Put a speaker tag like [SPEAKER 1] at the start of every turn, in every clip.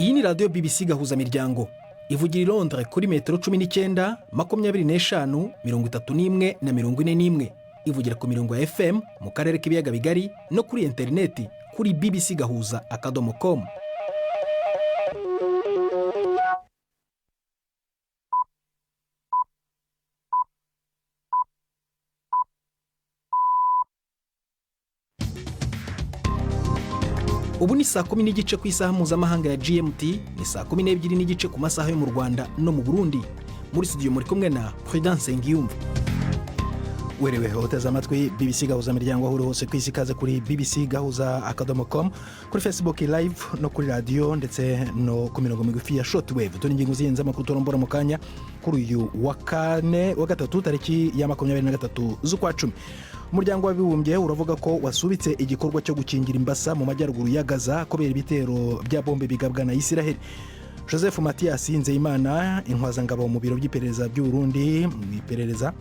[SPEAKER 1] Iyi ni radio BBC Gahuzamiryango. Ivugira i Londres kuri metero 19, 25, 31 na 41. Ivugira ku mirongo ya FM mu karere k'ibiyaga bigari no kuri interineti kuri bbcgahuza.com. Ubu ni saa 10 n'igice ku isaha mpuzamahanga ya GMT, ni saa 12 n'igice ku masaha yo mu Rwanda no mu Burundi. Muri studio muri kumwe na Prudence Ngiyumva. Werewe hoteza amatwi BBC Gahuzamiryango aho hose ku isi kaze kuri bbcgahuza.com, kuri Facebook live no kuri radio ndetse no ku mirongo migufi ya shortwave. Turi ingingo ziyenza amakuru torombora mu kanya kuri uyu wa gatatu tariki ya 23 z'ukwa 10. Umuryango w'abibumbye uravuga ko wasubitse igikorwa cyo gukingira imbasa mu majyaruguru ya Gaza kubera ibitero bya bombe bigabwa na Israel. Joseph Mathias Nzeyimana, intwazangabo mu biro by'iperereza by'u Burundi, mu iperereza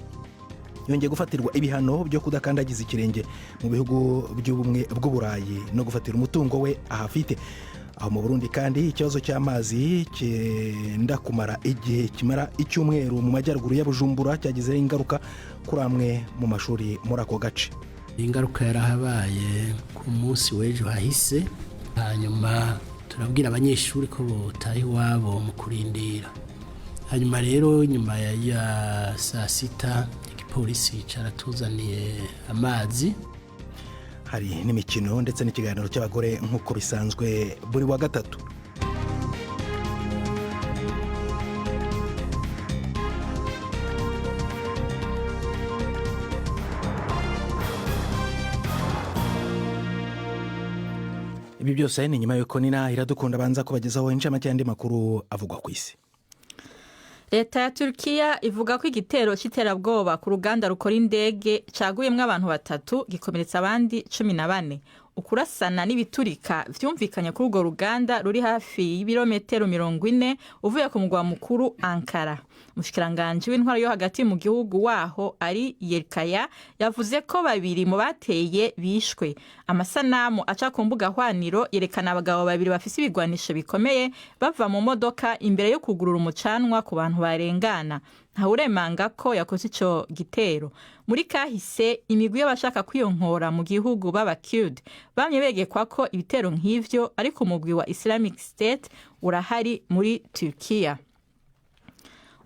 [SPEAKER 1] yongeye gufatirwa ibihano byo kudakandagiza ikirenge mu bihugu by'ubumwe bw'Uburayi no gufatira umutungo we ahafite. Aho mu Burundi kandi ikibazo cy'amazi cyenda kumara igihe kimara icyumweru mu majyaruguru ya Bujumbura cyagize ingaruka kuri amwe mu mashuri muri ako gace.
[SPEAKER 2] Ingaruka yarahabaye ku munsi w'ejo hahise, hanyuma turabwira abanyeshuri ko botaye iwabo mu kurindira. Hanyuma rero nyuma ya saa sita igipolisi caratuzaniye amazi.
[SPEAKER 1] Hari n'imikino ndetse n'ikiganiro cy'abagore nk'uko bisanzwe buri wa gatatu. Ibi byose ni nyuma yuko Nina Iradukunda banza kubagezaho incamake y'andi makuru avugwa ku isi.
[SPEAKER 3] Leta ya Turkiya ivuga ko igitero cy'iterabwoba ku ruganda rukora indege caguyemwe abantu 3 gikomeretsa abandi 14. Ukurasana n'ibiturika vyumvikanye kuri urwo ruganda ruri hafi y'ibirometero 40 uvuye ku mugwa mukuru Ankara. Mushikiranganje w'intwaro yo hagati mu gihugu waho ari Yerkaya yavuze ko babiri mu bateye bishwe. Amasanamu aca ku mbuga hwaniro yerekana abagabo babiri bafise ibigwanisho bikomeye bava mu modoka imbere yo kugurura umucanwa ku bantu barengana. Ntawuremanga ko yakoze ico gitero. Muri kahise imigwi y'abashaka kwiyonkora mu gihugu b'Abakurd bamye begekwa ko ibitero nk'ivyo ariko umugwi wa Islamic State urahari muri Turkiya.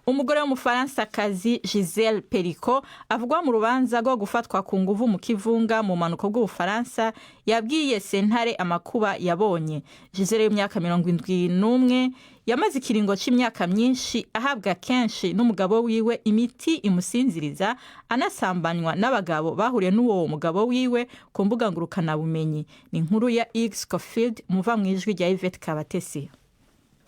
[SPEAKER 3] Umugore w'umufaransa-kazi Giselle Perico avugwa mu rubanza rwo gufatwa ku nguvu mu kivunga mu manuko bw'Ubufaransa yabwiye sentare amakuba yabonye. Giselle y'imyaka 71 yamaze ikiringo c'imyaka myinshi ahabwa kenshi n'umugabo wiwe imiti imusinziriza, anasambanywa n'abagabo bahuriye n'uwo mugabo wiwe ku mbuga ngurukana bumenyi. Ni inkuru ya X Cofield muva mu ijwi rya Yvette Kabatesi.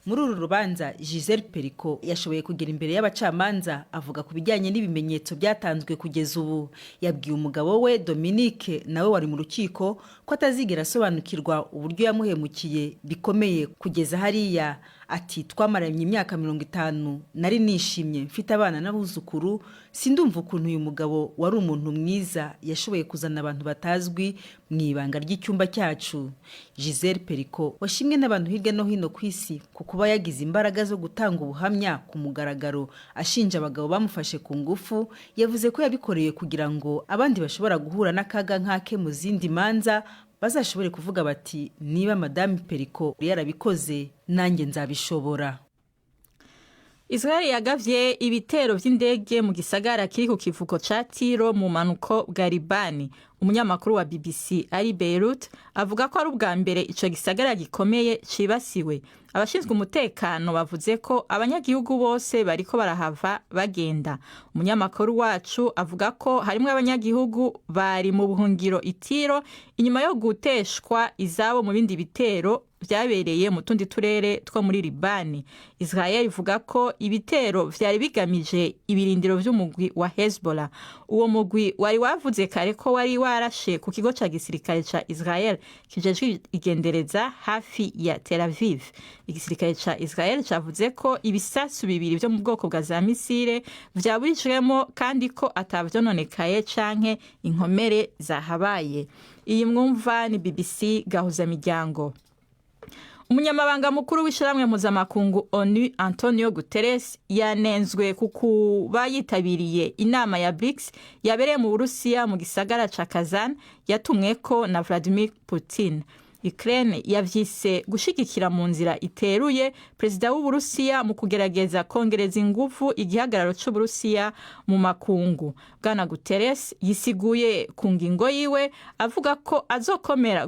[SPEAKER 4] Muri uru rubanza Giselle Perico yashoboye kugera imbere y'abacamanza avuga ku bijyanye n'ibimenyetso byatanzwe kugeza ubu. Yabwiye umugabo we Dominique nawe wari mu rukiko ko atazigera asobanukirwa uburyo yamuhemukiye bikomeye kugeza hariya. Ati twamaranye imyaka 50 nari nishimye mfite abana n'abuzukuru, sindumva ukuntu uyu mugabo wari umuntu mwiza yashoboye kuzana abantu batazwi mu ibanga ry'icyumba cyacu. Giselle Perico washimwe n'abantu hirya no hino ku isi ku kuba yagize imbaraga zo gutanga ubuhamya ku mugaragaro ashinja abagabo bamufashe ku ngufu, yavuze ko yabikoreye kugira ngo abandi bashobora guhura n'akaga nk'ake mu zindi manza bazashobore kuvuga bati niba Madame Perico yarabikoze nanjye nzabishobora.
[SPEAKER 3] Israel yagavye ibitero vy'indege mu gisagara kiri ku kivuko ca Tiro mu manuko bwa Libani. Umunyamakuru wa BBC ari Beirut avuga ko ari ubwa mbere ico gisagara gikomeye cibasiwe. Abashinzwe umutekano bavuze ko abanyagihugu bose bariko barahava bagenda. Umunyamakuru wacu avuga ko harimo abanyagihugu bari mu buhungiro Itiro inyuma yo guteshwa izabo mu bindi bitero vyabereye mu tundi turere two muri Libani. Israel ivuga ko ibitero vyari bigamije ibirindiro vy'umugwi wa Hezbollah. Uwo mugwi wari wavuze kare ko wari warashe ku kigo ca gisirikare ca Israel kijejwe igendereza hafi ya Tel Aviv. Igisirikare ca Israel cavuze ko ibisasu bibiri vyo mu bwoko bwa za misile vyaburijwemo kandi ko atavyononekaye canke inkomere zahabaye. Iyi mwumva ni BBC Gahuzamiryango. umunyamabanga mukuru w'ishyirahamwe mpuzamakungu ONU Antonio Guterres yanenzwe ku kuba yitabiriye inama ya BRICS yabereye mu Burusiya mu gisagara ca Kazan yatumweko na Vladimir Putin. Ukraine yavyise gushigikira mu nzira iteruye perezida w'Uburusiya mu kugerageza kongereza ingufu igihagararo c'Uburusiya mu makungu. Bwana Guterres yisiguye ku ngingo yiwe avuga ko azokomera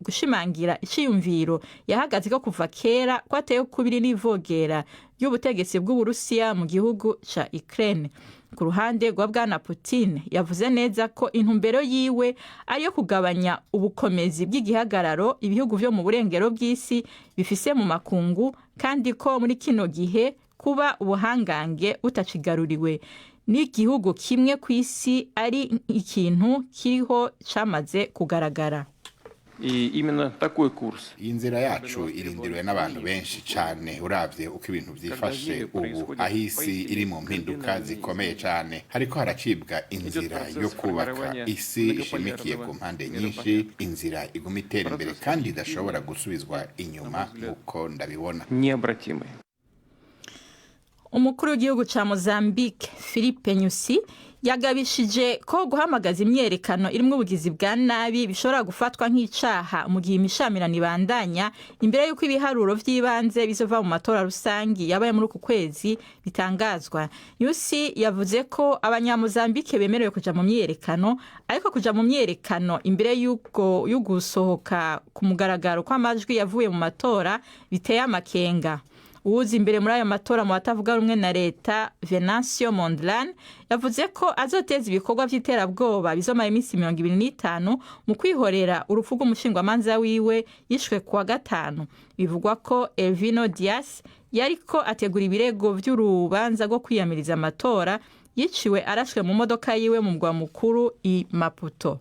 [SPEAKER 3] gushimangira iciyumviro yahagaze ko kuva kera kwateye kubiri n'ivogera y'ubutegetsi bw'Uburusiya mu gihugu ca Ukraine. Ku ruhande rwa Bwana Putin yavuze neza ko intumbero yiwe ari yo kugabanya ubukomezi bw'igihagararo ibihugu vyo mu burengero bw'isi bifise mu makungu, kandi ko muri kino gihe kuba ubuhangange butacigaruriwe n'igihugu kimwe ku isi ari ikintu kiriho camaze kugaragara.
[SPEAKER 5] Iyi nzira yacu irindiriwe n'abantu benshi cyane uravye uko ibintu vyifashe ubu aho isi iri mu mpinduka zikomeye cyane. Hariko haracibwa inzira yo kubaka isi ishimikiye ku mpande nyinshi, inzira iguma itera imbere kandi idashobora gusubizwa inyuma uko ndabibona.
[SPEAKER 3] Umukuru w'igihugu ca Mozambique Philippe Nyusi yagabishije ko guhamagaza imyerekano irimwo ubugizi bwa nabi bishobora gufatwa nk'icaha mu gihe imishamirano ibandanya imbere y'uko ibiharuro vy'ibanze bizova mu matora rusangi yabaye muri uku kwezi bitangazwa. Nyusi yavuze ko abanyamozambike bemerewe kuja mu myerekano, ariko kuja mu myerekano imbere y'ugusohoka ku mugaragaro kw'amajwi yavuye mu matora biteye amakenga. Uwuzi imbere muri ayo matora mu batavuga rumwe na leta Venancio Mondlane yavuze ko azoteza ibikorwa vy'iterabwoba bizomara iminsi 25 mu kwihorera urupfu rw'umushingwamanza wiwe yishwe kuwa gatanu. Bivugwa ko Elvino Dias yariko ategura ibirego vy'urubanza rwo kwiyamiriza amatora yiciwe arashwe mu modoka yiwe mu mugwa mukuru i Maputo.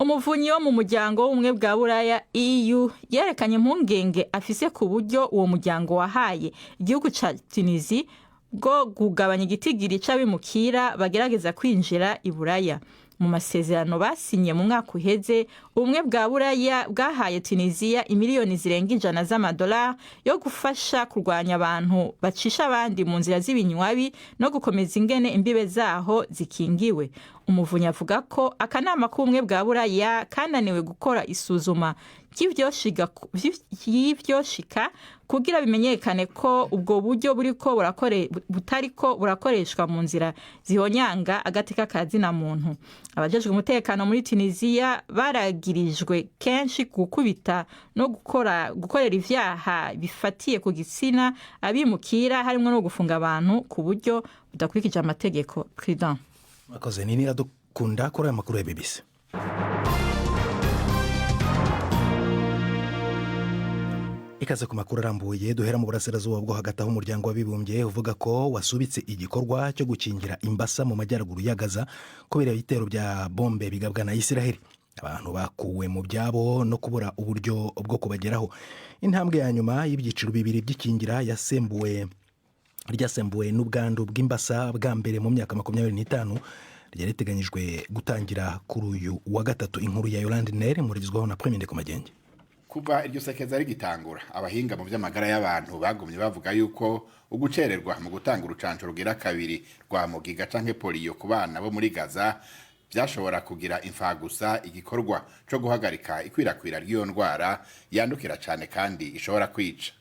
[SPEAKER 3] Umuvunyi wo mu muryango w'ubumwe bwa Buraya EU yerekanye impungenge afise ku buryo uwo muryango wahaye igihugu ca Tunisia bwo kugabanya igitigiri c'abimukira bagerageza kwinjira i Buraya. Mu masezerano basinye mu mwaka uheze, ubumwe bwa Buraya bwahaye Tunisia imiliyoni zirenga $100 yo gufasha kurwanya abantu bacisha abandi mu nzira z'ibinywabi no gukomeza ingene imbibe zaho zikingiwe. Umuvunyi avuga ko akanama k'ubumwe bwa Buraya kananiwe gukora isuzuma y'ivyoshika kugira bimenyekane ko ubwo buryo butariko burakoreshwa mu nzira zihonyanga agateka ka zina muntu. Abajejwe umutekano muri Tunisia baragirijwe kenshi gukubita no gukorera ivyaha bifatiye ku gitsina abimukira, harimwo no gufunga abantu ku buryo budakurikije amategeko. Président
[SPEAKER 1] Mwakoze nini radukunda kuri aya makuru ya BBC. Ikaze ku makuru arambuye duhera mu burasirazuba bwo hagati aho umuryango w'abibumbye uvuga ko wasubitse igikorwa cyo gukingira imbasa mu majyaruguru ya Gaza kubera ibitero bya bombe bigabwa na Israel. Abantu bakuwe mu byabo no kubura uburyo bwo kubageraho. Intambwe ya nyuma y'ibyiciro bibiri by'ikingira ryasembuwe n'ubwandu bw'imbasa bwa mbere mu myaka 25 ryariteganyijwe gutangira kuri uyu wa gatatu. Inkuru ya Yolande Nere murizwaho na Premier ku Magenge.
[SPEAKER 5] Kuva iryo sekeza rigitangura, abahinga mu by'amagara y'abantu bagumye bavuga yuko ugucererwa mu gutanga urucanco rugira kabiri rwa mugiga canke polio ku bana bo muri Gaza byashobora kugira imfagusa igikorwa cyo guhagarika ikwirakwira ry'iyo ndwara yandukira cyane kandi ishobora kwica.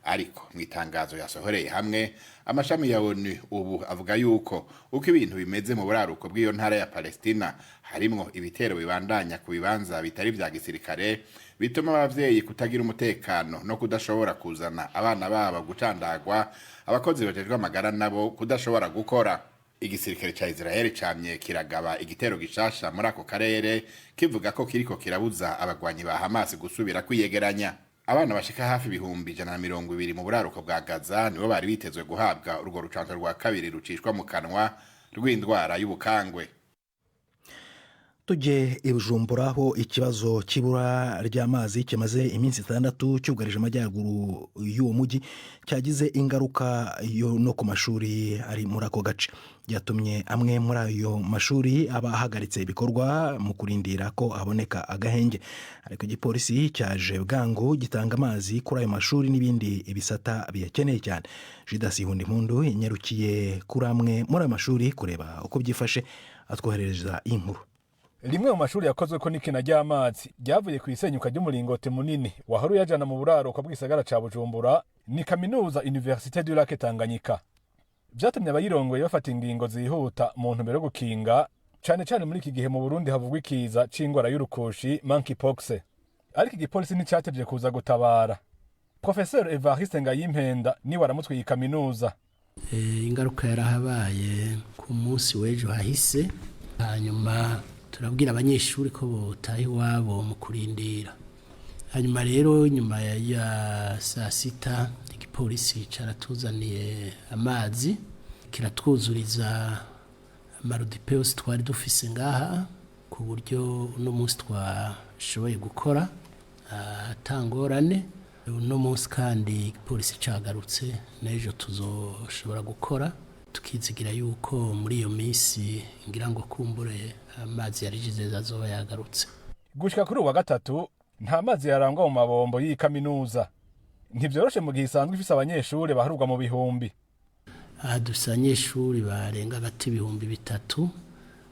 [SPEAKER 5] Ariko mu itangazo yasohoreye hamwe, amashami ya ONU ubu avuga yuko uko ibintu bimeze mu buraruko bw'iyo ntara ya Palestina harimwo ibitero bibandanya ku bibanza bitari vya gisirikare bituma abavyeyi kutagira umutekano no kudashobora kuzana abana babo gucandagwa, abakozi bajejwe amagara nabo kudashobora gukora. Igisirikare ca Israel camye kiragaba igitero gishasha muri ako karere kivuga ko kiriko kirabuza abagwanyi ba Hamas gusubira kwiyegeranya. Abana bashika hafi 120 mu buraruko bwa Gaza nibo bari bitezwe guhabwa urwo rucanco rwa kabiri rucishwa mu kanwa rw'indwara y'ubukangwe.
[SPEAKER 1] tujye i Bujumbura aho ikibazo cy'ibura ry'amazi kimaze iminsi 6 cyugarije amajyaruguru y'uwo mujyi cyagize ingaruka yo no ku mashuri ari muri ako gace. Byatumye amwe muri ayo mashuri aba ahagaritse ibikorwa mu kurindira ko haboneka agahenge. Ariko igipolisi cyaje bwangu gitanga amazi kuri ayo mashuri n'ibindi ibisata biyakeneye cyane. Jidasi Hundimpundu yanyarukiye kuri amwe muri ayo mashuri kureba uko byifashe, atwoherereza inkuru.
[SPEAKER 6] Rimwe mu mashuri yakozwe ko n'ikina ry'amazi ryavuye ku isenyuka ry'umuringoti munini waharuye ajana mu buraro kwa bwisagara ca Bujumbura ni kaminuza Université du Lac Tanganyika. Byatumye abayirongoye bafata ingingo zihuta mu ntumbero yo gukinga cyane cyane muri iki gihe mu Burundi havugwa ikiza c'ingwara y'urukoshi monkeypox. Ariko igipolisi nticyatevye kuza gutabara. Professeur Evariste Ngayimpenda ni waramutwe iyi kaminuza.
[SPEAKER 2] Ingaruka yarahabaye ku munsi w'ejo hahise, hanyuma turabwira abanyeshuri ko botaye iwabo mu kurindira. Hanyuma rero nyuma ya saa sita igipolisi caratuzaniye amazi kiratwuzuriza amarudipeos twari dufise ngaha ku buryo uno munsi twashoboye gukora atangorane. Uno munsi kandi igipolisi cagarutse n'ejo tuzoshobora gukora, tukizigira yuko muri iyo minsi ngira ngo kumbure amazi yarijizeza azoba yagarutse.
[SPEAKER 6] Gushika kuri uwa gatatu nta mazi yarangwa mu mabombo y'iyi kaminuza. Ntivyoroshe mu gihe isanzwe ifise abanyeshuri baharurwa mu bihumbi.
[SPEAKER 2] Dufise abanyeshuri barenga gati ibihumbi 3.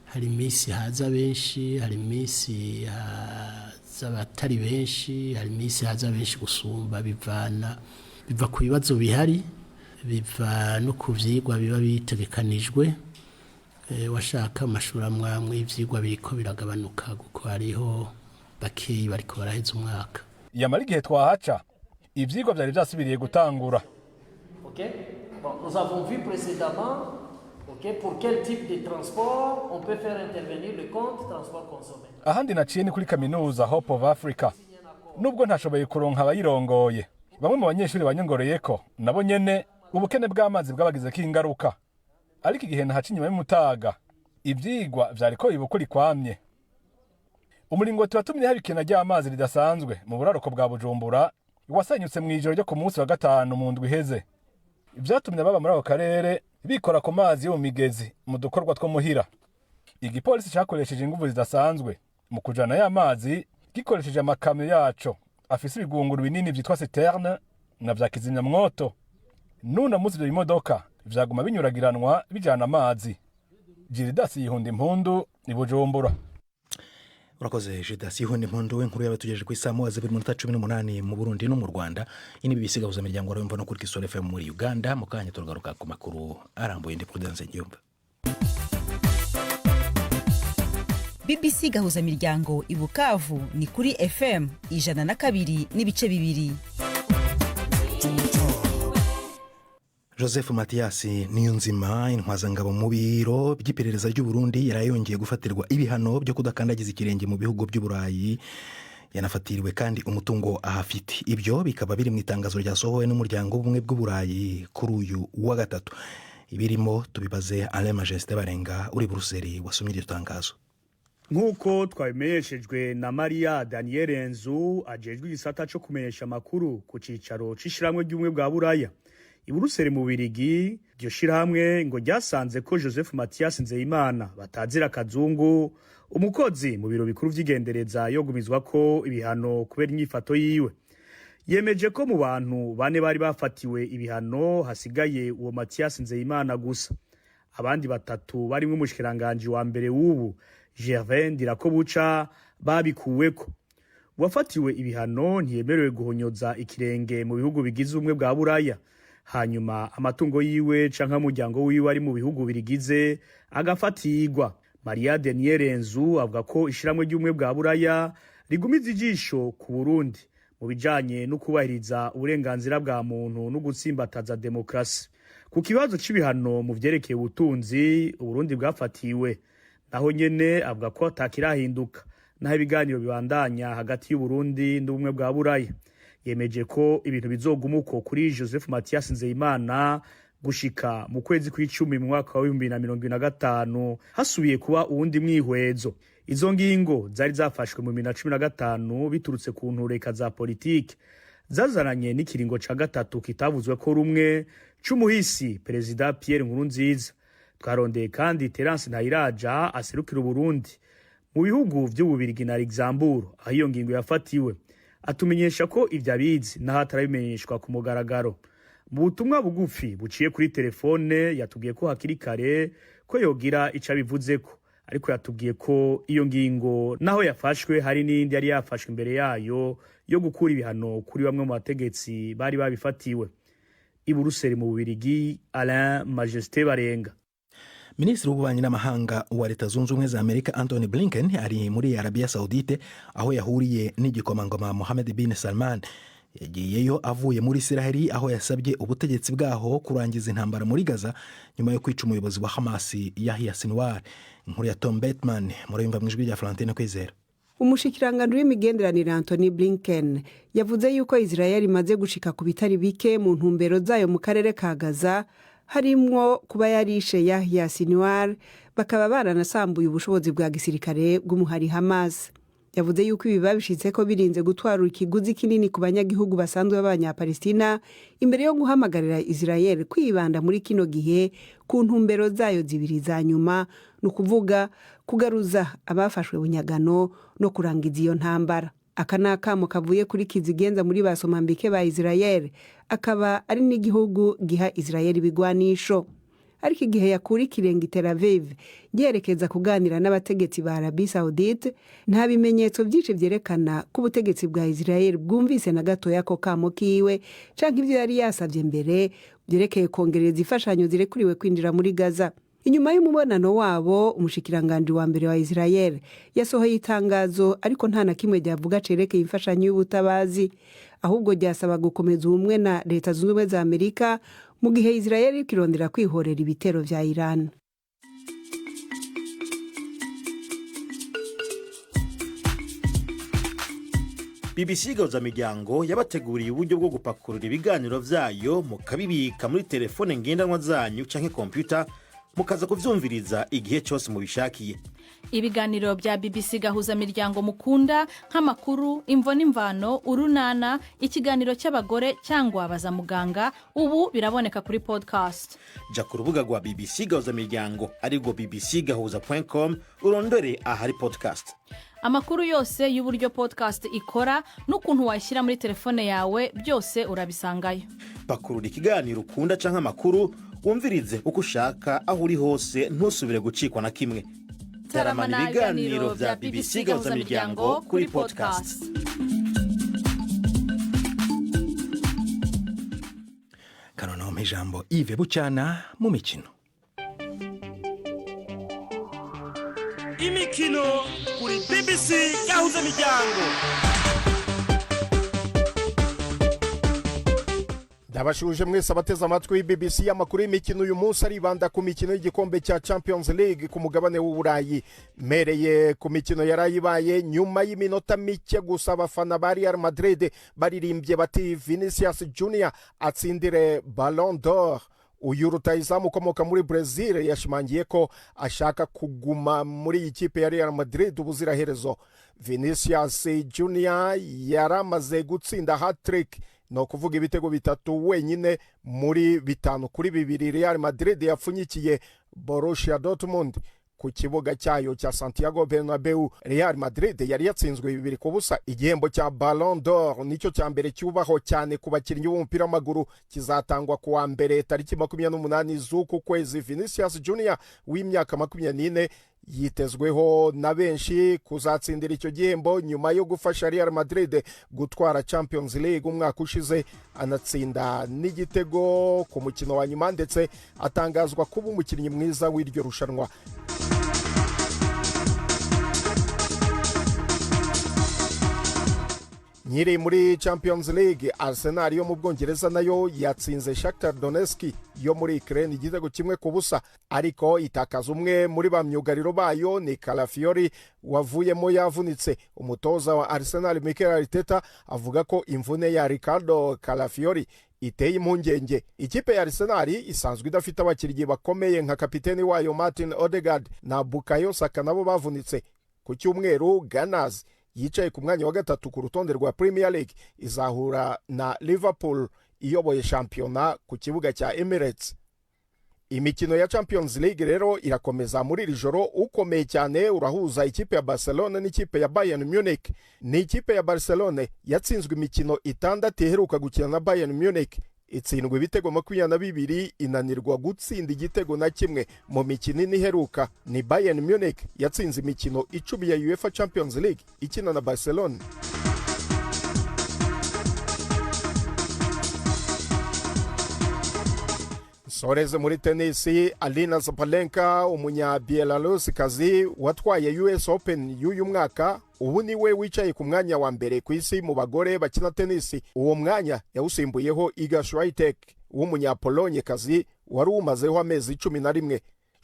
[SPEAKER 2] Hari iminsi haza benshi, hari iminsi haza batari benshi, hari iminsi haza benshi gusumba. Biva ku bibazo bihari, biva no ku vyigwa biba bitegekanijwe. Washaka amashuri amwe ivyigwa biriko biragabanuka kuko hariho bakeyi bariko baraheza umwaka.
[SPEAKER 6] Yamara igihe twahaca ivyigwa byari byasubiriye gutangura.
[SPEAKER 7] OK, bon, nous avons vu précédemment, OK, pour quel type de transport on peut faire intervenir le compte transport consommé.
[SPEAKER 6] Ahandi naciye ni kuri kaminuza Hope of Africa. Nubwo ntashoboye kuronka abayirongoye, bamwe mu banyeshuri banyongoreye ko nabo nyene ubukene bw'amazi bwabagize k'ingaruka. Ariko igihe nahaca inyuma y'umutaga ivyigwa vyariko ibukuri kwamye. Umuringoti watumye haba ikina ry'amazi ridasanzwe mu buraroko bwa Bujumbura wasanyutse mu ijoro ryo ku munsi wa 5 mu ndwi iheze. Ibyatumye baba muri ako karere bikora ku mazi yo mu migezi mu dukorwa two muhira. Igipolisi cyakoresheje ingufu zidasanzwe mu kujana y'amazi gikoresheje amakamyo yaco afise ibigunguru binini vyitwa citerne na vya kizimyamwoto. Nuna muzi byo imodoka vyaguma binyuragiranwa bijana amazi. Jidasi Hundimpundu ni Bujumbura.
[SPEAKER 1] Urakoze Jidasi Hundimpundu. Inkuru yabatugejeje ku isaha 2:18 mu Burundi no mu Rwanda. Ini BBC Gahuzamiryango arumva no Kurikira FM muri Uganda. Mu kanya turagaruka ku makuru arambuye ndi Prudence Ngiyumva.
[SPEAKER 4] BBC Gahuzamiryango i Bukavu ni kuri FM 102.2. Joseph Mathias Niyonzima, intwazangabo mu biro by'iperereza ry'u Burundi, yarayongeye gufatirwa ibihano byo kudakandagiza ikirenge mu bihugu by'Uburayi. Yanafatiriwe kandi umutungo ahafite. Ibyo bikaba biri mu itangazo ryasohowe n'umuryango w'ubumwe bw'Uburayi kuri uyu wa gatatu. Ibirimo tubibaze Alain Majesté Barenga uri Buruseli wasomye iryo tangazo.
[SPEAKER 8] Nkuko twabimenyeshejwe na Maria Daniel Nzu ajejwe igisata cyo kumenyesha amakuru ku cicaro c'ishiramwe ry'ubumwe bwa Buraya i Buruseli mu Birigi, ryo shiramwe ngo ryasanze ko Joseph Mathias Nzeyimana batazira kazungu, umukozi mu biro bikuru vy'igendereza yogumizwa ko ibihano kubera inyifato yiwe. Yemeje ko mu bantu bane bari bafatiwe ibihano hasigaye uwo Mathias Nzeyimana gusa. Abandi batatu bari mu mushikiranganje wa mbere w'ubu Gervais Ndirakobuca babikuweko. Wafatiwe ibihano ntiyemerewe guhonyoza ikirenge mu bihugu bigize ubumwe bwa Buraya. Hanyuma amatungo yiwe canka muryango wiwe ari mu bihugu birigize agafatirwa. Maria Daniel Nzu avuga ko ishiramwe ry'ubumwe bwa Buraya rigumiza ijisho ku Burundi mu bijanye no kubahiriza uburenganzira bwa muntu no gutsimbataza demokrasi. Ku kibazo c'ibihano mu vyerekeye ubutunzi Uburundi bwafatiwe, naho nyene avuga ko atakirahinduka naho ibiganiro bibandanya hagati y'u Burundi n'ubumwe bwa Buraya. Yemeje ko ibintu bizogumuko kuri Joseph Mathias Nzeyimana gushika mu kwezi kw'icumi mu mwaka wa 2025 hasubiye kuba uwundi mwihwezo. Izo ngingo zari zafashwe mu 2015 biturutse ku ntureka za politike zazaranye n'ikiringo ca gatatu kitavuzwe ko rumwe c'umuhisi perezida Pierre Nkurunziza. Twarondeye kandi Terence Ntayiraja aserukira Burundi mu bihugu vy'Ububirigi na Luxembourg aho iyo ngingo yafatiwe, atumenyesha ko ivyo abizi n'ahatarabimenyeshwa ku mugaragaro. Mu butumwa bugufi buciye kuri telefone yatubwiye ko hakiri kare ko yogira ico abivuzeko, ariko yatubwiye ko iyo ngingo naho yafashwe hari n'indi yari yafashwe imbere yayo yo gukura ibihano kuri bamwe mu bategetsi bari babifatiwe. I Buruseli mu Bubirigi, Alain Majesté Barenga.
[SPEAKER 1] Minisitiri w'ububanyi n'amahanga wa Leta Zunze Ubumwe za Amerika Anthony Blinken ari muri Arabia Saudite aho yahuriye n'igikomangoma Mohammed bin Salman. Yagiyeyo avuye muri Isiraheli aho yasabye ubutegetsi bwaho kurangiza intambara muri Gaza nyuma yo kwica umuyobozi wa Hamas Yahya Sinwar. Inkuru ya Tom Bateman muri yumva mu ijwi rya Florentine Kwizera.
[SPEAKER 9] Umushikiranganje w'imigenderanire Anthony Blinken yavuze yuko Israel imaze gushika ku bitari bike mu ntumbero zayo mu karere ka Gaza, harimwo kuba yarishe Yahya Sinwar, bakaba baranasambuye ubushobozi bwa gisirikare bw'umuhari Hamas. Yavuze yuko ibi babishitse ko birinze gutwara ikiguzi kinini ku banyagihugu basanzwe b'Abanyapalestina imbere yo guhamagarira Israel kwibanda muri kino gihe ku ntumbero zayo zibiri za nyuma, no kuvuga kugaruza abafashwe bunyagano no kurangiza iyo ntambara. Aka nakamo kavuye kuri kizigenza muri basomambike ba Israel, akaba ari n'igihugu giha Israel ibigwanisho. Ariko igihe yakuri kirenga Tel Aviv yerekeza kuganira n'abategetsi ba Arabia Saudite, nta bimenyetso byinshi vyerekana ko ubutegetsi bwa Israel bwumvise na gato yako kamo kiwe canke ivyo yari yasavye mbere byerekeye kongereza ifashanyo zirekuriwe kwinjira muri Gaza. Inyuma y'umubonano wabo, umushikiranganje wa mbere wa Israel yasohoye itangazo, ariko nta na kimwe ryavuga cerekeye imfashanyo y'ubutabazi, ahubwo ryasaba gukomeza ubumwe na Leta Zunze Ubumwe za Amerika mu gihe Israel ikirondera kwihorera ibitero vya Iran.
[SPEAKER 10] BBC Gahuzamiryango yabateguriye uburyo bwo gupakurura ibiganiro vyayo mukabibika muri telefone ngendanwa zanyu canke computer mukaza kuvyumviriza igihe cyose mubishakiye.
[SPEAKER 11] Ibiganiro bya BBC Gahuzamiryango mukunda nk'amakuru, imvo n'imvano, urunana, ikiganiro cy'abagore cyangwa abaza muganga, ubu biraboneka kuri podcast.
[SPEAKER 10] Ja ku rubuga rwa BBC Gahuzamiryango ariko bbcgahuza.com urondore ahari podcast.
[SPEAKER 11] Amakuru yose y'uburyo podcast ikora n'ukuntu washyira muri telefone yawe byose urabisangayo.
[SPEAKER 10] Pakurura ikiganiro ukunda canke amakuru, wumvirize uko ushaka aho uri hose, ntusubire gucikwa na kimwe. Taramana ibiganiro vya BBC Gahuzamiryango kuri podcast.
[SPEAKER 1] Kanona mu ijambo Yves Bucyana mu mikino.
[SPEAKER 12] Imikino kuri BBC Gahuzamiryango.
[SPEAKER 13] Ndabashuje mwese abateze amatwi BBC amakuru y'imikino uyu munsi aribanda ku mikino y'igikombe cya Champions League ku mugabane w'Uburayi. Mereye ku mikino yarayibaye nyuma y'iminota mike gusa abafana ba Real Madrid baririmbye bati Vinicius Junior atsindire Ballon d'Or. Uyu rutayizamu ukomoka muri Brazil yashimangiye ko ashaka kuguma muri iyi kipe ya Real Madrid ubuziraherezo. Vinicius Junior yaramaze gutsinda hat-trick, no kuvuga ibitego bitatu wenyine muri 5-2 Real Madrid yapfunyikiye Borussia Dortmund ku kibuga cyayo cya Santiago Bernabeu. Real Madrid yari yatsinzwe 2-0. Igihembo cya Ballon d'Or nicyo cya mbere cyubaho cyane ku bakinnyi b'umupira w'amaguru, kizatangwa ku wa mbere tariki 28 z'uku kwezi. Vinicius Junior w'imyaka 24 yitezweho na benshi kuzatsindira icyo gihembo nyuma yo gufasha Real Madrid gutwara Champions League umwaka ushize, anatsinda n'igitego ku mukino wa nyuma ndetse atangazwa kuba umukinnyi mwiza w'iryo rushanwa. Nyiri muri Champions League, Arsenal yo mu Bwongereza nayo yatsinze Shakhtar Donetsk yo muri Ukraine igitego 1-0, ariko itakaza umwe muri ba myugariro bayo ni Calafiori wavuyemo yavunitse. Umutoza wa Arsenal Mikel Arteta avuga ko imvune ya Ricardo Calafiori iteye impungenge. Ikipe ya Arsenal isanzwe idafite abakinnyi bakomeye nka kapiteni wayo Martin Odegaard na Bukayo Saka nabo bavunitse. Ku cyumweru Gunners yicaye ku mwanya wa gatatu ku rutonde rwa Premier League izahura na Liverpool iyoboye shampiyona ku kibuga cya Emirates. Imikino ya Champions League rero irakomeza muri iri joro. Ukomeye cyane urahuza ikipe ya Barcelona n'ikipe ya Bayern Munich. Ni ikipe ya Barcelona yatsinzwe imikino 6 iheruka gukina na Bayern Munich, itsindwa ibitego 22, inanirwa gutsinda igitego na kimwe mu mikino iheruka. Ni Bayern Munich yatsinze imikino 10 ya UEFA Champions League ikina na Barcelona. Soreze muri tenisi, Alina Zabalenka umunya Belarusikazi watwaye US Open y'uyu mwaka ubu niwe wicaye ku mwanya wa mbere ku isi mu bagore bakina tenisi. Uwo mwanya yawusimbuyeho Iga Swiatek w'umunya Polonyekazi wari umazeho amezi 11.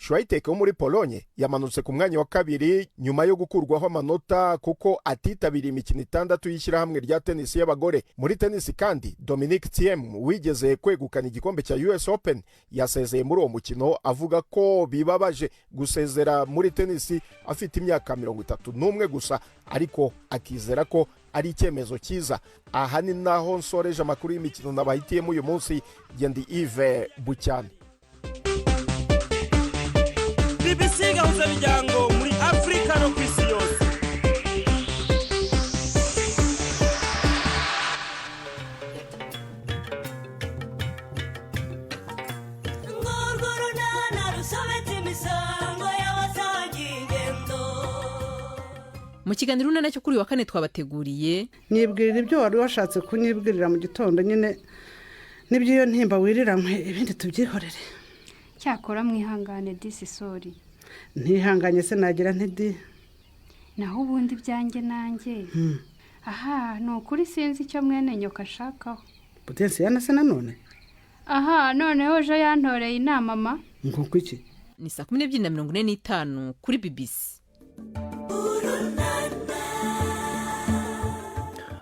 [SPEAKER 13] Swiatek wo muri Polonye yamanutse ku mwanya wa kabiri nyuma yo gukurwaho amanota kuko atitabiriye imikino 6 y'ishyirahamwe rya tenisi y'abagore. Muri tenisi kandi Dominic Thiem wigeze kwegukana igikombe cya US Open yasezeye muri uwo mukino avuga ko bibabaje gusezera muri tenisi afite imyaka 31 gusa, ariko akizera ko ari icyemezo cyiza. Aha ni naho nsoreje amakuru y'imikino nabahitiyemo uyu munsi. Gendi Yves Bucyane.
[SPEAKER 12] BBC Gahuzamiryango muri Afrika no kwisi yose.
[SPEAKER 14] Mu kiganiro unana cyo kuri wa kane twabateguriye
[SPEAKER 15] nibwirira ibyo wari washatse kunyibwirira mu gitondo nyine nibyo ntimba wiriramwe ibindi tubyihorere.
[SPEAKER 16] Cyakora mwihangane disi sori.
[SPEAKER 15] Ntihanganye se nagira ntidi.
[SPEAKER 16] Naho ubundi byanjye nanjye. Aha no kuri sinzi icyo mwene nyoka ashakaho.
[SPEAKER 15] Potensi yana se nanone.
[SPEAKER 16] Aha noneho jo yantoreye inama mama.
[SPEAKER 15] Nguko iki?
[SPEAKER 14] Ni 12:45 kuri BBC.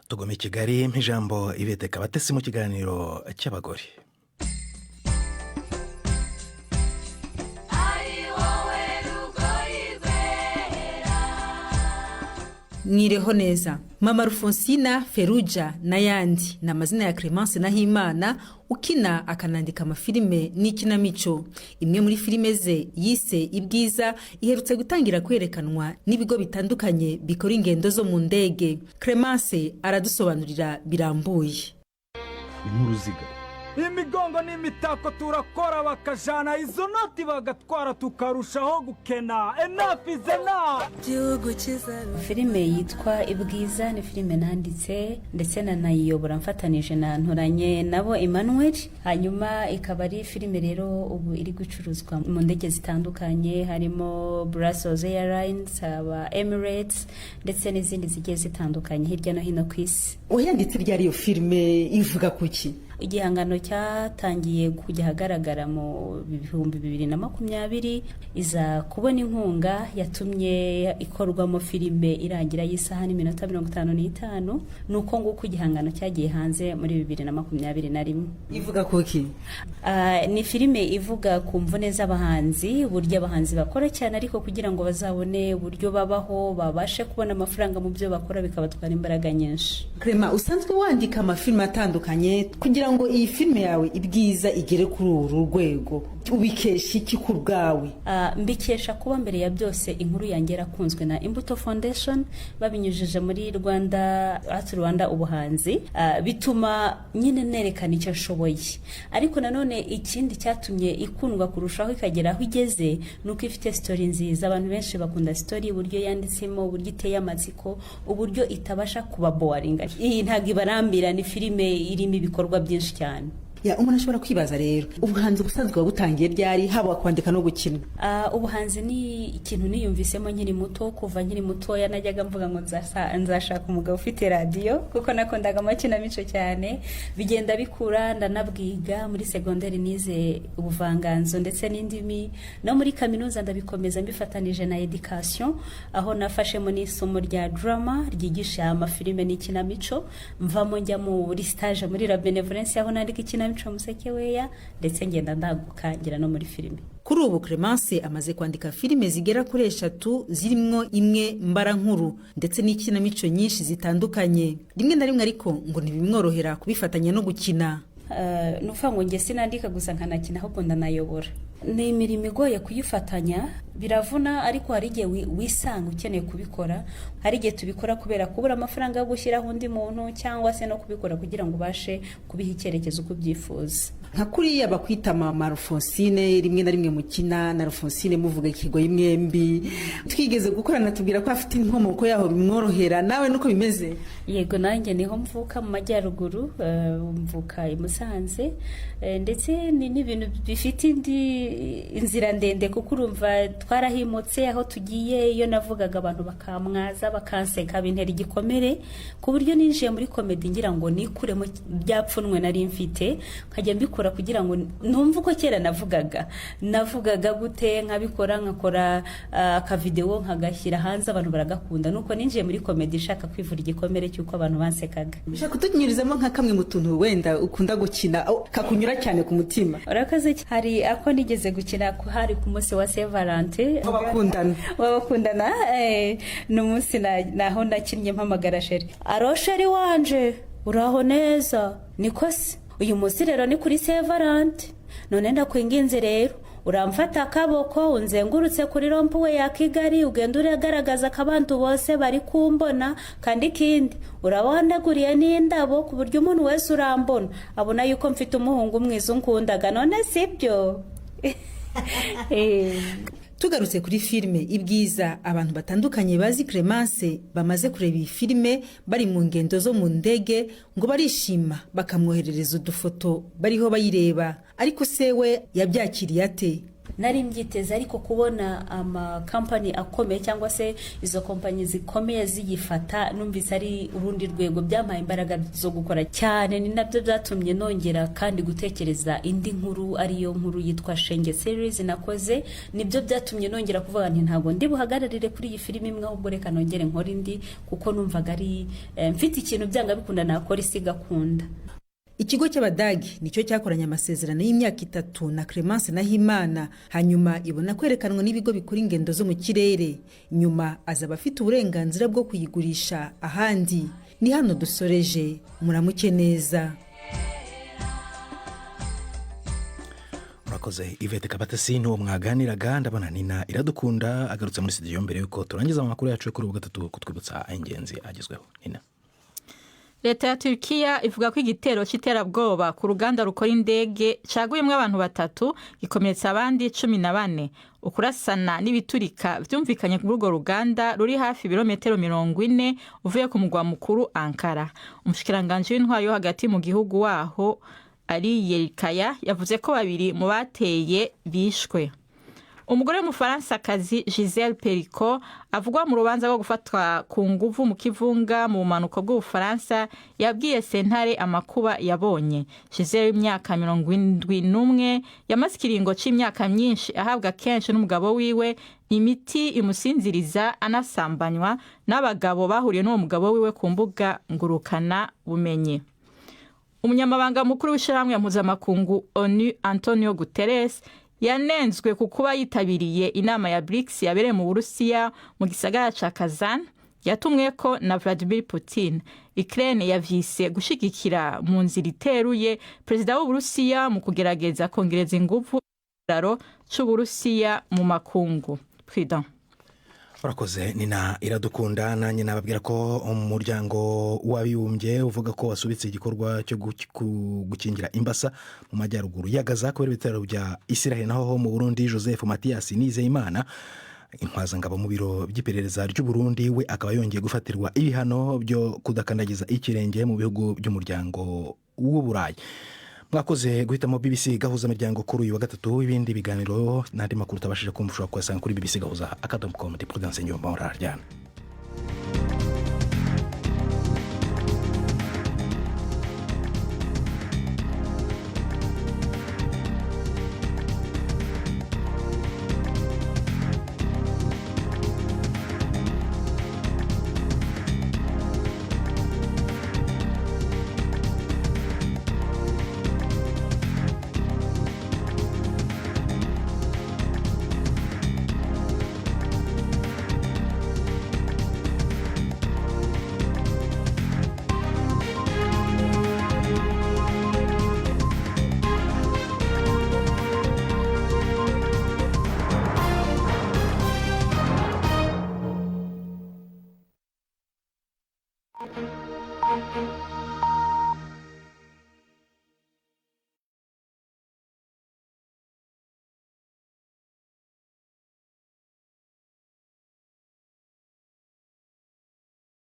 [SPEAKER 1] Tugome Kigali ijambo ibeteka batesi mu kiganiro cy'abagore.
[SPEAKER 4] Mwireho neza. Mama Rufonsina, Feruja n'ayandi ni amazina ya Clemence Nahimana ukina akanandika amafilime n'ikinamico. Imwe muri filime ze yise Ibwiza iherutse gutangira kwerekanwa n'ibigo bitandukanye bikora ingendo zo mu ndege. Clemence aradusobanurira birambuye.
[SPEAKER 17] Imuruziga imigongo n'imitako turakora bakajana izo noti bagatwara tukarushaho gukena. Enough is enough.
[SPEAKER 18] Filime yitwa Ibwiza ni filime nanditse ndetse nanayiyobora mfatanije na Nturanye nabo Emmanuel. Hanyuma ikaba ari filime rero ubu iri gucuruzwa mu ndege zitandukanye harimo Brussels Airlines, Emirates ndetse n'izindi zigiye zitandukanye hirya no hino ku isi.
[SPEAKER 4] Uyanditse ryari iyo filime ivuga kuki?
[SPEAKER 18] Igihangano cyatangiye kujya hagaragara mu 2020 iza kubona inkunga yatumye ikorwamo filime irangira y'isaha n'iminota 55 nuko nguko igihangano cyagiye hanze muri 2021.
[SPEAKER 4] Ivuga kuki?
[SPEAKER 18] Ni filime ivuga ku mvune z'abahanzi, buryo abahanzi bakora cyane ariko kugira ngo bazabone buryo babaho babashe kubona amafaranga mu byo bakora bikabatwara imbaraga nyinshi.
[SPEAKER 4] Clement, usanzwe wandika amafilime atandukanye kugira ngo iyi filime yawe Ibwiza igere kuri uru rwego ubikesha iki ku bwawe?
[SPEAKER 18] Mbikesha kuba mbere ya byose inkuru yanjye yarakunzwe na Imbuto Foundation babinyujije muri Rwanda ubuhanzi, bituma nyine nerekana icyo nshoboye. Ariko nanone ikindi cyatumye ikundwa kurushaho ikagera aho igeze nuko ifite story nziza. Abantu benshi bakunda story uburyo yanditsemo, uburyo iteye amatsiko, uburyo itabasha kuba boring. Iyi ntago ibarambira, ni filime irimo ibikorwa byinshi cyane.
[SPEAKER 4] Ya umuntu ashobora kwibaza rero ubuhanzi busanzwe butangiye byari haba kwandika no gukina.
[SPEAKER 18] Ubuhanzi ni ikintu niyumvisemo nkiri muto, kuva nkiri mutoya najyaga mvuga ngo nzashaka umugabo ufite radio kuko nakondaga amakinamico cyane. Bigenda bikura ndanabwiga muri secondaire nize ubuvanganzo ndetse n'indimi, no muri kaminuza ndabikomeza mbifatanije na education aho nafashemo n'isomo rya drama ryigisha amafilime n'ikinamico. Mvamo njya muri stage muri La Benevolence aho nandika ikinamico ikinamico musekeweya ndetse ngenda ndaguka ngira no muri filime.
[SPEAKER 4] Kuri ubu Clemence amaze kwandika filime zigera kuri 3 zirimo imwe mbarankuru ndetse n'ikinamico nyinshi zitandukanye. Rimwe na rimwe ariko ngo ntibimworohera kubifatanya no gukina.
[SPEAKER 18] Nufa ngo nge sinandika gusa nkanakina ahubwo ndanayobora. Ni imirimo igoye kuyifatanya, biravuna, ariko hari igihe wisanga ukeneye kubikora. Hari igihe tubikora kubera kubura amafaranga yo gushyiraho undi muntu, cyangwa se no kubikora kugira ngo ubashe kubiha icyerekezo uko ubyifuza.
[SPEAKER 4] Nka kuriya bakwita mama Alphonsine, rimwe na rimwe mukina na Alphonsine muvuga ikigo y'imwembi. Twigeze gukorana tubwira ko afite inkomoko yaho bimworohera, nawe nuko bimeze?
[SPEAKER 18] Yego, nanjye niho mvuka mu majyaruguru, mvuka i Musanze, ndetse ni n'ibintu bifite inzira ndende kuko urumva twarahimutse aho tugiye. Iyo navugaga abantu bakamwaza bakanseka bintera igikomere, ku buryo ninjiye muri komedi ngira ngo nikuremo byapfunwe nari mfite, nkajya mbikora kugira ngo numve uko kera navugaga gute, nkabikora nkakora akavideo nkagashyira hanze abantu baragakunda. Nuko ninjiye muri komedi ishaka kwivura igikomere cyuko abantu bansekaga.
[SPEAKER 4] Bishaka kutunyurizamo nka kamwe mu tuntu wenda ukunda gukina kakunyura cyane ku mutima?
[SPEAKER 18] Urakaze. Hari ako nigeze gukina hari ku munsi wa Saint Valentin wabakundana, n'umunsi naho nakinnye mpamagara sheri, aro sheri wanje uraho neza, niko se uyu munsi rero ni kuri Saint Valentin, none ndakwinginze rero uramfata akaboko unzengurutse kuri rompuwe ya Kigali, ugenda uragaragaza akabantu bose bari kumbona, kandi ikindi urabandaguriye n'indabo ku buryo umuntu wese urambona abona yuko mfite umuhungu mwiza unkundaga, none sibyo?
[SPEAKER 4] Tugarutse kuri filime Ibwiza, abantu batandukanye bazi Clemence bamaze kureba iyi filime bari mu ngendo zo mu ndege ngo barishima bakamwoherereza udufoto bariho bayireba. Ariko sewe yabyakiriye ate?
[SPEAKER 18] Nari mbyiteze, ariko kubona company akomeye cyangwa se izo kompanyi zikomeye zigifata, numvise ari urundi rwego, byamaye imbaraga zo gukora cyane. Ni nabyo byatumye nongera kandi gutekereza indi nkuru, ariyo nkuru yitwa Shenge series nakoze. Nibyo byatumye nongera kuvuga nti ntabwo ndi buhagararire kuri iyi filime imwe, ahubwo reka nongere nkora indi, kuko numvaga ari mfite ikintu byanga bikunda nakora isigakunda.
[SPEAKER 4] Ikigo cy'Abadagi nicyo cyakoranye amasezerano y'imyaka 3 na Clemence Nahimana, hanyuma ibona kwerekanwa n'ibigo bikora ingendo zo mu kirere. Nyuma azaba afite uburenganzira bwo kuyigurisha ahandi. Ni hano dusoreje, muramuke neza.
[SPEAKER 1] Urakoze Yvette Kabatesi n'uwo mwaganiraga. Ndabona Nina Iradukunda agarutse muri studio mbere yuko turangiza amakuru yacu kuri ubu gatatu kutwibutsa ingenzi agezweho. Nina.
[SPEAKER 3] Leta ya Turkiya ivuga ko igitero cy'iterabwoba ku ruganda rukora indege caguyemwe abantu 3 gikomeretsa abandi 14. Ukurasana n'ibiturika byumvikanye kuri urwo ruganda ruri hafi ibirometero 40 uvuye ku mugwa mukuru Ankara. Umushikiranganje w'intwaro yo hagati mu gihugu waho ari Yerikaya yavuze ko 2 mu bateye bishwe. Umugore w'Umufaransa-kazi Giselle Perico avugwa mu rubanza rwo gufatwa ku nguvu mu kivunga mu manuko bw'Ubufaransa yabwiye sentare amakuba yabonye. Giselle w'imyaka 71 yamaze ikiringo c'imyaka myinshi ahabwa kenshi n'umugabo wiwe imiti imusinziriza anasambanywa n'abagabo bahuriye n'uwo mugabo wiwe ku mbuga ngurukana bumenye. Umunyamabanga mukuru w'ishyirahamwe mpuzamakungu ONU Antonio Guterres yanenzwe kukuba yitabiriye inama ya BRICS yabereye mu Burusiya mu gisagara ca Kazan, yatumwe ko na Vladimir Putin. Ukraine yavyise gushigikira mu nzira iteruye perezida w'Uburusiya mu kugerageza kongereza ingufu raro c'Uburusiya mu makungu. Président.
[SPEAKER 1] Urakoze Nina Iradukunda. Nanjye nababwira ko umuryango w'abibumbye uvuga ko wasubitse igikorwa cyo gukingira imbasa mu majyaruguru ya Gaza kubera ibitero bya Israel. Naho mu Burundi Joseph Mathias Nizeyimana, intwazangabo mu biro by'iperereza ry'u Burundi, we akaba yongeye gufatirwa ibihano byo kudakandagiza ikirenge mu bihugu by'umuryango w'Uburayi. Mwakoze guhitamo BBC Gahuzamiryango kuri uyu wa gatatu. Ibindi biganiro n'andi makuru tabashije kumva ushobora kwasanga kuri bbcgahuza.com. Prudence Nyomba uraryana.